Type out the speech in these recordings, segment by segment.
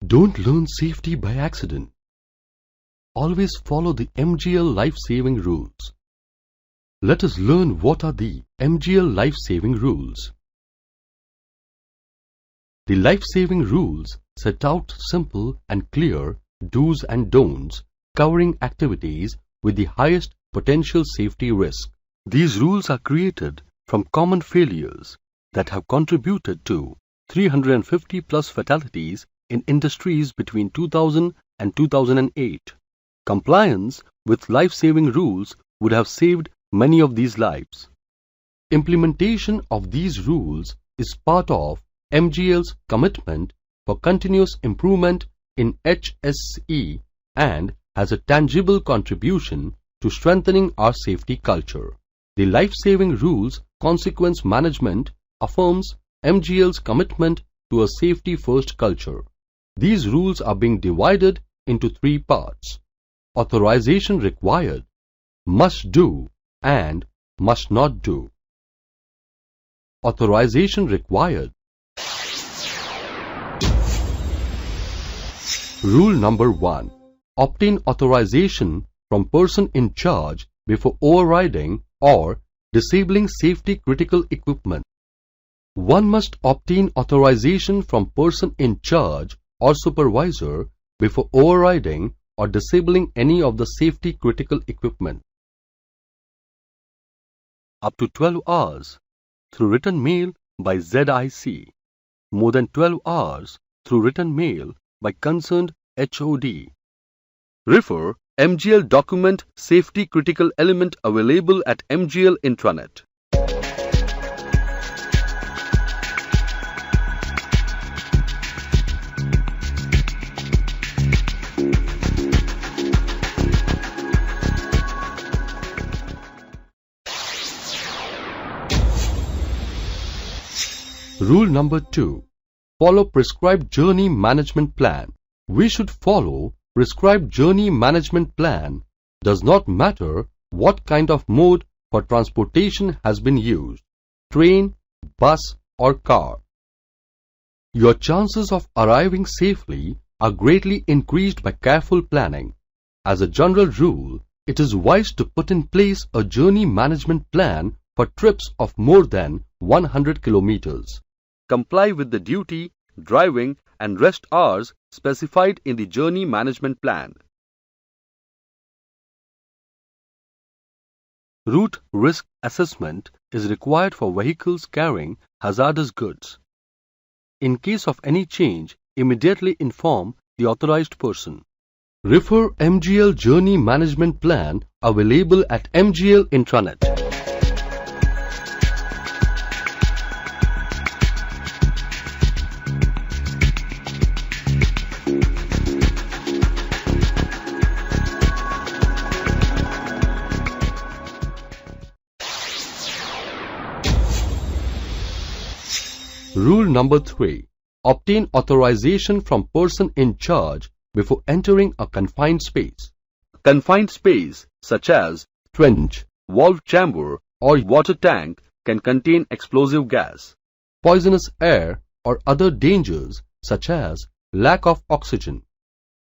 Don't learn safety by accident. Always follow the MGL life-saving rules. Let us learn what are the MGL life-saving rules. The life-saving rules set out simple and clear do's and don'ts covering activities with the highest potential safety risk. These rules are created from common failures that have contributed to 350 plus fatalities in industries between 2000 and 2008. Compliance with life-saving rules would have saved many of these lives. Implementation of these rules is part of MGL's commitment for continuous improvement in HSE and has a tangible contribution to strengthening our safety culture. The life-saving rules consequence management affirms MGL's commitment to a safety-first culture. These rules are being divided into three parts: authorization required, must do, and must not do. Authorization required. Rule number 1. Obtain authorization from person in charge before overriding or disabling safety critical equipment. One must obtain authorization from person in charge or supervisor before overriding or disabling any of the safety critical equipment. Up to 12 hours through written mail by ZIC. More than 12 hours through written mail by concerned HOD. Refer MGL document safety critical element available at MGL intranet. Rule number 2. Follow prescribed journey management plan. We should follow prescribed journey management plan. Does not matter what kind of mode for transportation has been used, train, bus or car. Your chances of arriving safely are greatly increased by careful planning. As a general rule, it is wise to put in place a journey management plan for trips of more than 100 kilometers. Comply with the duty, driving and rest hours specified in the journey management plan. Route risk assessment is required for vehicles carrying hazardous goods. In case of any change, immediately inform the authorized person. Refer MGL journey management plan available at MGL intranet. Rule number 3. Obtain authorization from person in charge before entering a confined space. Confined space such as trench, valve chamber or water tank can contain explosive gas, poisonous air or other dangers such as lack of oxygen,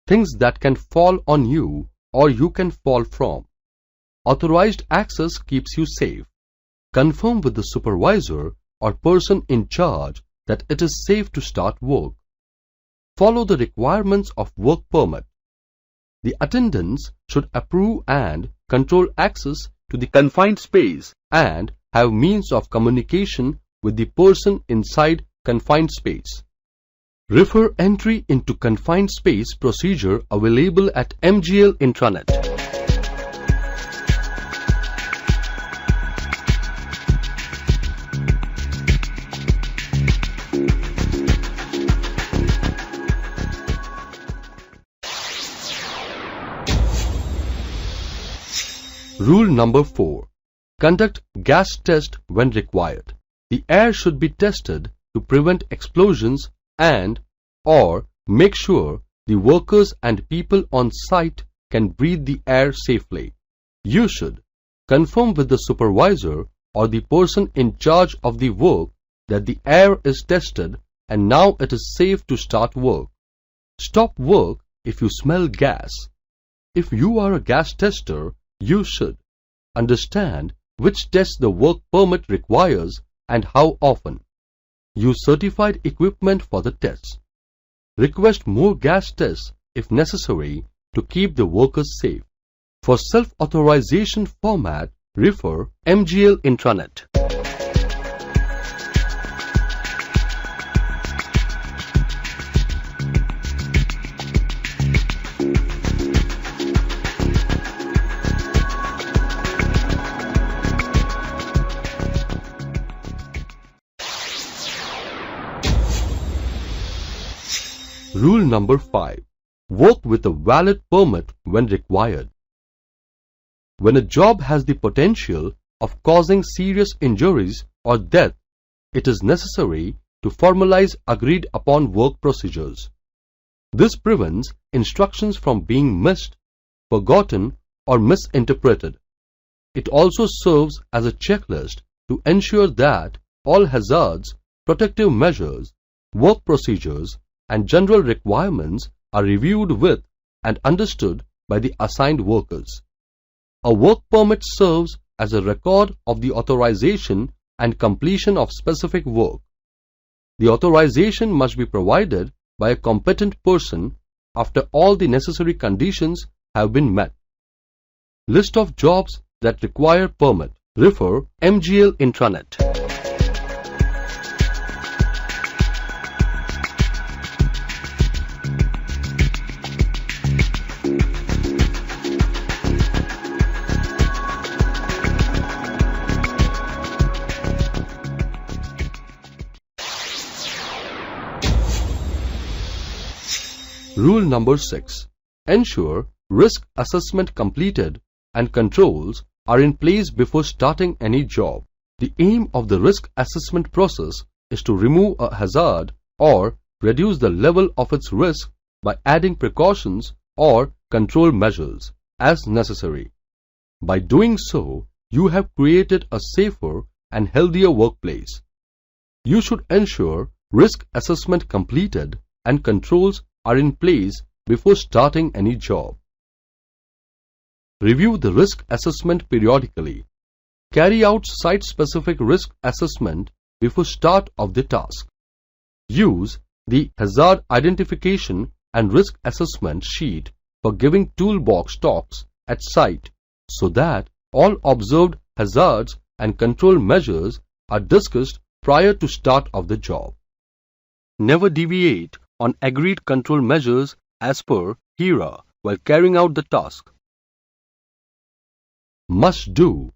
things that can fall on you or you can fall from. Authorized access keeps you safe. Confirm with the supervisor or person in charge that it is safe to start work. Follow the requirements of work permit. The attendants should approve and control access to the confined space and have means of communication with the person inside confined space. Refer entry into confined space procedure available at MGL intranet. Rule number 4. Conduct gas test when required. The air should be tested to prevent explosions and or make sure the workers and people on site can breathe the air safely. You should confirm with the supervisor or the person in charge of the work that the air is tested and now it is safe to start work. Stop work if you smell gas. If you are a gas tester, you should understand which tests the work permit requires and how often. Use certified equipment for the tests. Request more gas tests if necessary to keep the workers safe. For self-authorization format, refer MGL intranet. Rule number 5. Work with a valid permit when required. When a job has the potential of causing serious injuries or death, it is necessary to formalize agreed upon work procedures. This prevents instructions from being missed, forgotten, or misinterpreted. It also serves as a checklist to ensure that all hazards, protective measures, work procedures, and general requirements are reviewed with and understood by the assigned workers. A work permit serves as a record of the authorization and completion of specific work. The authorization must be provided by a competent person after all the necessary conditions have been met. List of jobs that require permit. Refer MGL intranet. Rule number 6. Ensure risk assessment completed and controls are in place before starting any job. The aim of the risk assessment process is to remove a hazard or reduce the level of its risk by adding precautions or control measures as necessary. By doing so, you have created a safer and healthier workplace. You should ensure risk assessment completed and controls are in place before starting any job. Review the risk assessment periodically. Carry out site-specific risk assessment before start of the task. Use the hazard identification and risk assessment sheet for giving toolbox talks at site so that all observed hazards and control measures are discussed prior to start of the job. Never deviate on agreed control measures as per HERA while carrying out the task. Must do.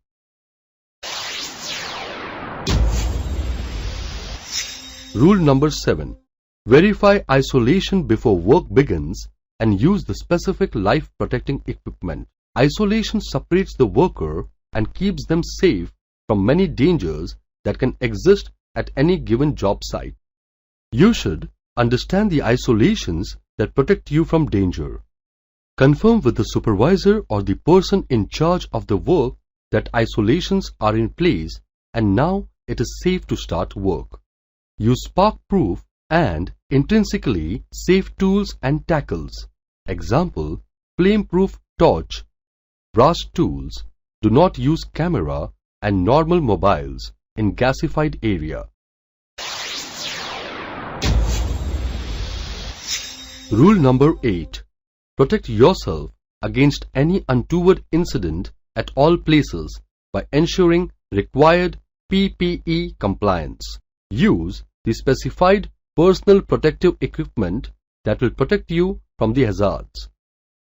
Rule number 7. Verify isolation before work begins and use the specific life-protecting equipment. Isolation separates the worker and keeps them safe from many dangers that can exist at any given job site. You should understand the isolations that protect you from danger. Confirm with the supervisor or the person in charge of the work that isolations are in place and now it is safe to start work. Use spark-proof and intrinsically safe tools and tackles. Example, flame-proof torch, brass tools. Do not use camera and normal mobiles in gasified area. Rule number 8. Protect yourself against any untoward incident at all places by ensuring required PPE compliance. Use the specified personal protective equipment that will protect you from the hazards.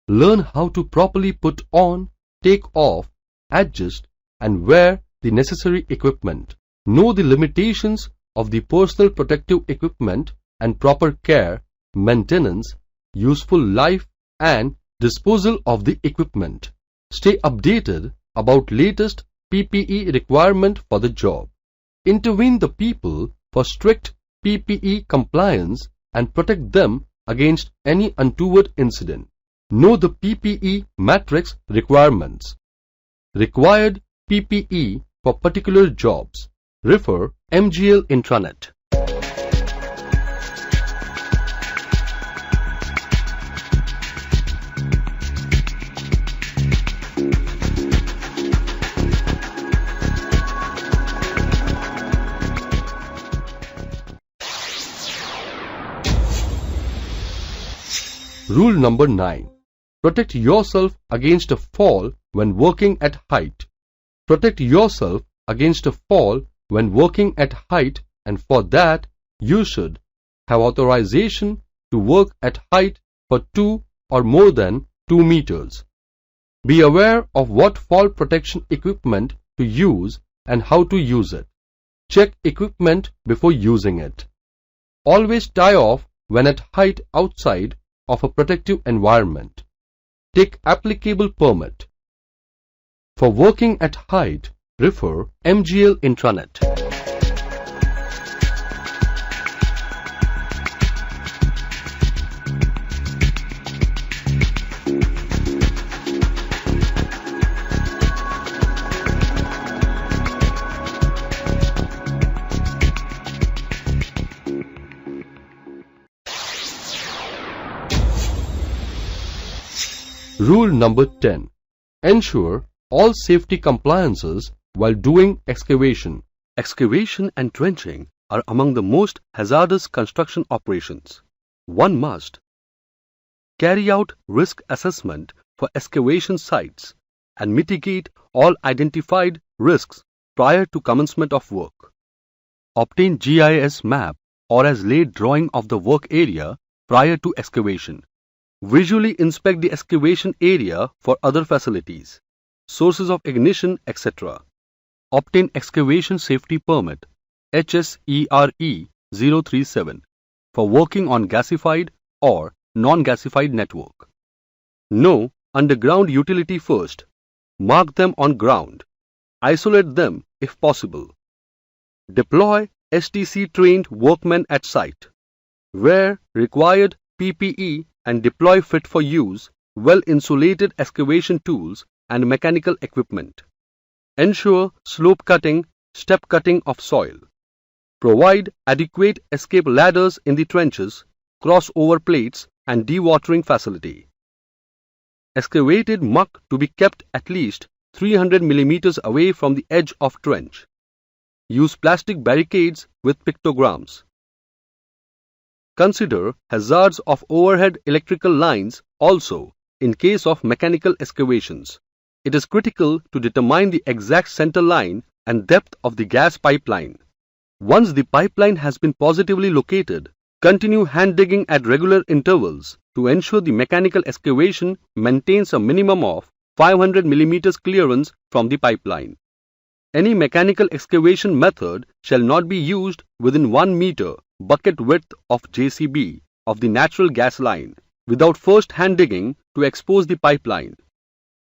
Learn how to properly put on, take off, adjust, and wear the necessary equipment. Know the limitations of the personal protective equipment and proper care, maintenance, useful life, and disposal of the equipment. Stay updated about latest PPE requirement for the job. Intervene the people for strict PPE compliance and protect them against any untoward incident. Know the PPE matrix requirements. Required PPE for particular jobs. Refer MGL intranet. Rule number 9. Protect yourself against a fall when working at height. Protect yourself against a fall when working at height, and for that you should have authorization to work at height for 2 or more than 2 meters. Be aware of what fall protection equipment to use and how to use it. Check equipment before using it. Always tie off when at height outside of a protective environment. Take applicable permit. For working at height, refer MGL intranet. Rule number 10. Ensure all safety compliances while doing excavation. Excavation and trenching are among the most hazardous construction operations. One must carry out risk assessment for excavation sites and mitigate all identified risks prior to commencement of work. Obtain GIS map or as laid drawing of the work area prior to excavation. Visually inspect the excavation area for other facilities, sources of ignition, etc. Obtain excavation safety permit HSERE 037 for working on gasified or non-gasified network. Know underground utility first. Mark them on ground. Isolate them if possible. Deploy STC trained workmen at site. Wear required PPE and deploy fit for use, well-insulated excavation tools and mechanical equipment. Ensure slope cutting, step cutting of soil. Provide adequate escape ladders in the trenches, crossover plates and dewatering facility. Excavated muck to be kept at least 300 mm away from the edge of trench. Use plastic barricades with pictograms. Consider hazards of overhead electrical lines also in case of mechanical excavations. It is critical to determine the exact center line and depth of the gas pipeline. Once the pipeline has been positively located, continue hand digging at regular intervals to ensure the mechanical excavation maintains a minimum of 500 mm clearance from the pipeline. Any mechanical excavation method shall not be used within 1 meter bucket width of JCB of the natural gas line without first hand digging to expose the pipeline.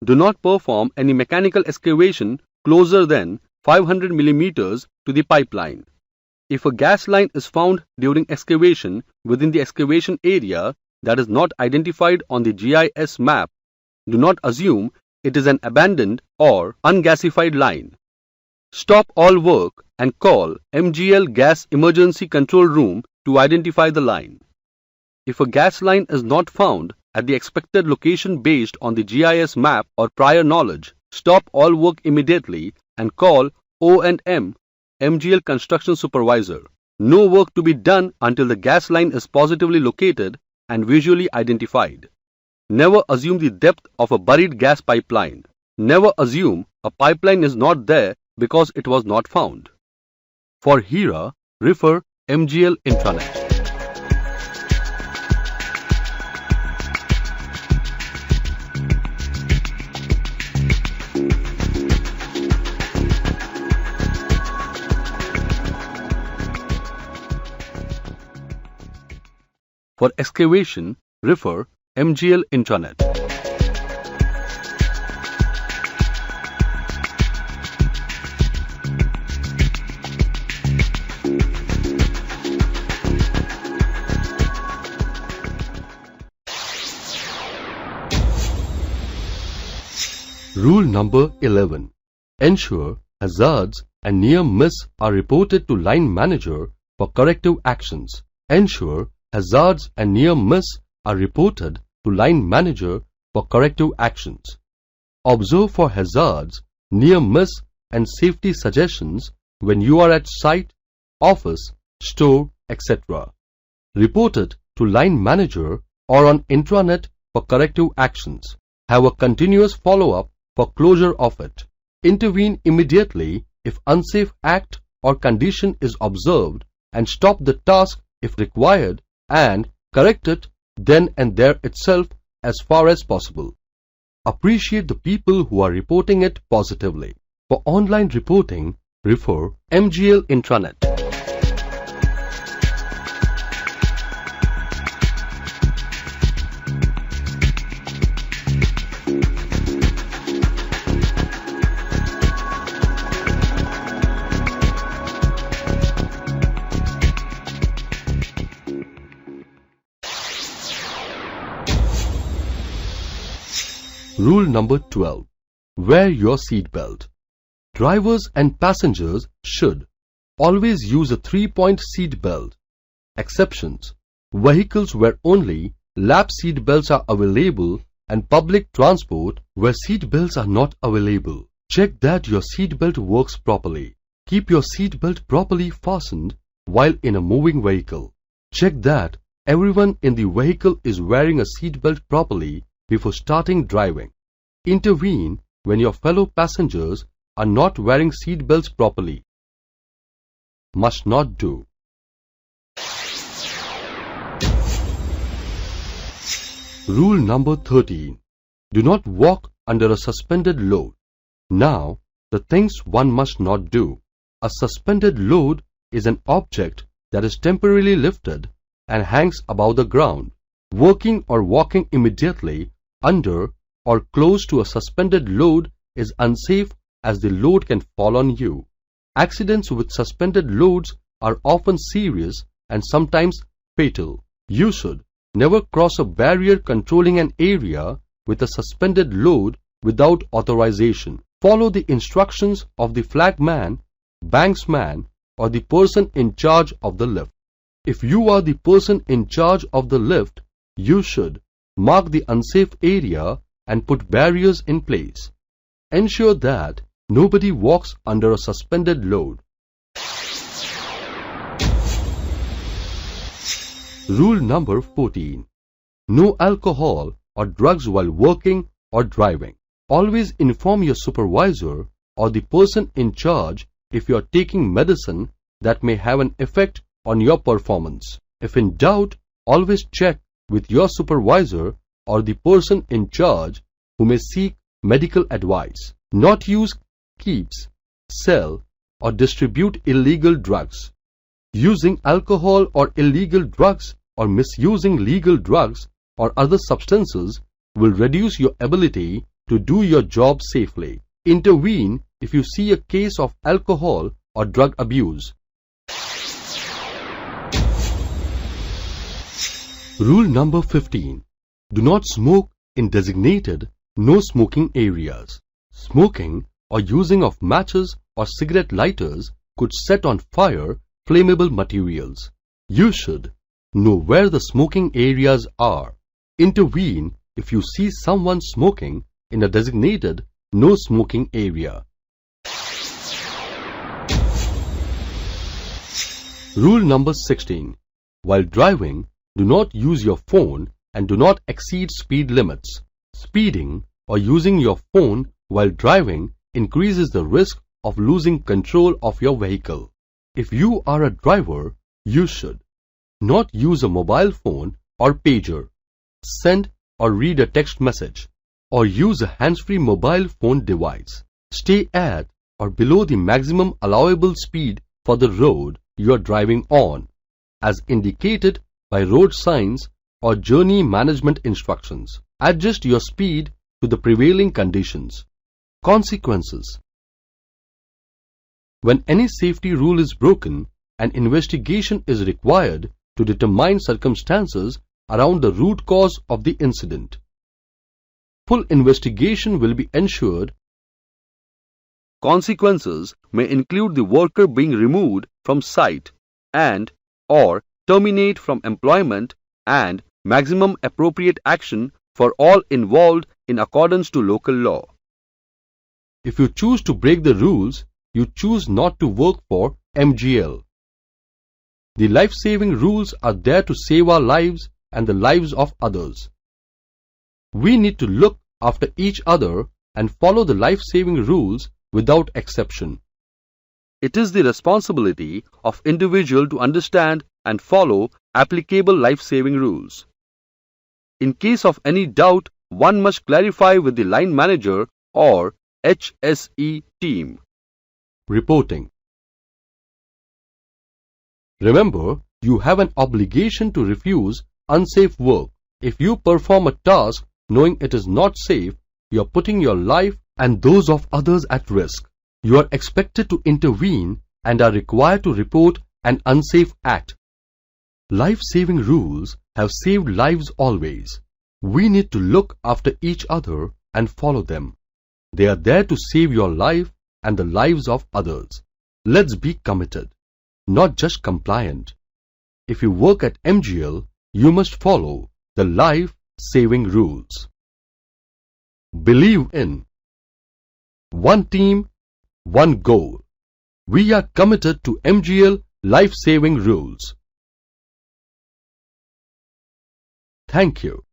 Do not perform any mechanical excavation closer than 500 mm to the pipeline. If a gas line is found during excavation within the excavation area that is not identified on the GIS map, do not assume it is an abandoned or ungasified line. Stop all work and call MGL Gas Emergency Control Room to identify the line. If a gas line is not found at the expected location based on the GIS map or prior knowledge, stop all work immediately and call O&M MGL Construction Supervisor. No work to be done until the gas line is positively located and visually identified. Never assume the depth of a buried gas pipeline. Never assume a pipeline is not there because it was not found. For HERA, refer MGL intranet. For excavation, refer MGL intranet. Rule number 11. Ensure hazards and near miss are reported to line manager for corrective actions. Ensure hazards and near miss are reported to line manager for corrective actions. Observe for hazards, near miss and safety suggestions when you are at site, office, store, etc. Report it to line manager or on intranet for corrective actions. Have a continuous follow-up for closure of it. Intervene immediately if unsafe act or condition is observed and stop the task if required and correct it then and there itself as far as possible. Appreciate the people who are reporting it positively. For online reporting, refer MGL Intranet. Rule number 12. Wear your seatbelt. Drivers and passengers should always use a 3-point seat belt. Exceptions: vehicles where only lap seat belts are available and public transport where seat belts are not available. Check that your seat belt works properly. Keep your seat belt properly fastened while in a moving vehicle. Check that everyone in the vehicle is wearing a seat belt properly before starting driving. Intervene when your fellow passengers are not wearing seat belts properly. Must not do. Rule number 13. Do not walk under a suspended load. Now, the things one must not do. A suspended load is an object that is temporarily lifted and hangs above the ground. Working or walking immediately under or close to a suspended load is unsafe as the load can fall on you. Accidents with suspended loads are often serious and sometimes fatal. You should never cross a barrier controlling an area with a suspended load without authorization. Follow the instructions of the flagman, banksman, or the person in charge of the lift. If you are the person in charge of the lift, you should mark the unsafe area and put barriers in place. Ensure that nobody walks under a suspended load. Rule number 14. No alcohol or drugs while working or driving. Always inform your supervisor or the person in charge if you are taking medicine that may have an effect on your performance. If in doubt, always check with your supervisor or the person in charge who may seek medical advice. Not use, keeps, sell, or distribute illegal drugs. Using alcohol or illegal drugs or misusing legal drugs or other substances will reduce your ability to do your job safely. Intervene if you see a case of alcohol or drug abuse. Rule number 15. Do not smoke in designated no smoking areas. Smoking or using of matches or cigarette lighters could set on fire flammable materials. You should know where the smoking areas are. Intervene if you see someone smoking in a designated no smoking area. Rule number 16. While driving, do not use your phone and do not exceed speed limits. Speeding or using your phone while driving increases the risk of losing control of your vehicle. If you are a driver, you should not use a mobile phone or pager, send or read a text message, or use a hands-free mobile phone device. Stay at or below the maximum allowable speed for the road you are driving on, as indicated by road signs or journey management instructions. Adjust your speed to the prevailing conditions. Consequences: when any safety rule is broken, an investigation is required to determine circumstances around the root cause of the incident. Full investigation will be ensured. Consequences may include the worker being removed from site and/or terminate from employment and maximum appropriate action for all involved in accordance to local law. If you choose to break the rules, you choose not to work for MGL. The life-saving rules are there to save our lives and the lives of others. We need to look after each other and follow the life-saving rules without exception. It is the responsibility of individual to understand and follow applicable life-saving rules. In case of any doubt, one must clarify with the line manager or HSE team. Reporting. Remember, you have an obligation to refuse unsafe work. If you perform a task knowing it is not safe, you are putting your life and those of others at risk. You are expected to intervene and are required to report an unsafe act. Life-saving rules have saved lives always. We need to look after each other and follow them. They are there to save your life and the lives of others. Let's be committed, not just compliant. If you work at MGL, you must follow the life-saving rules. Believe in one team, one goal. We are committed to MGL life-saving rules. Thank you.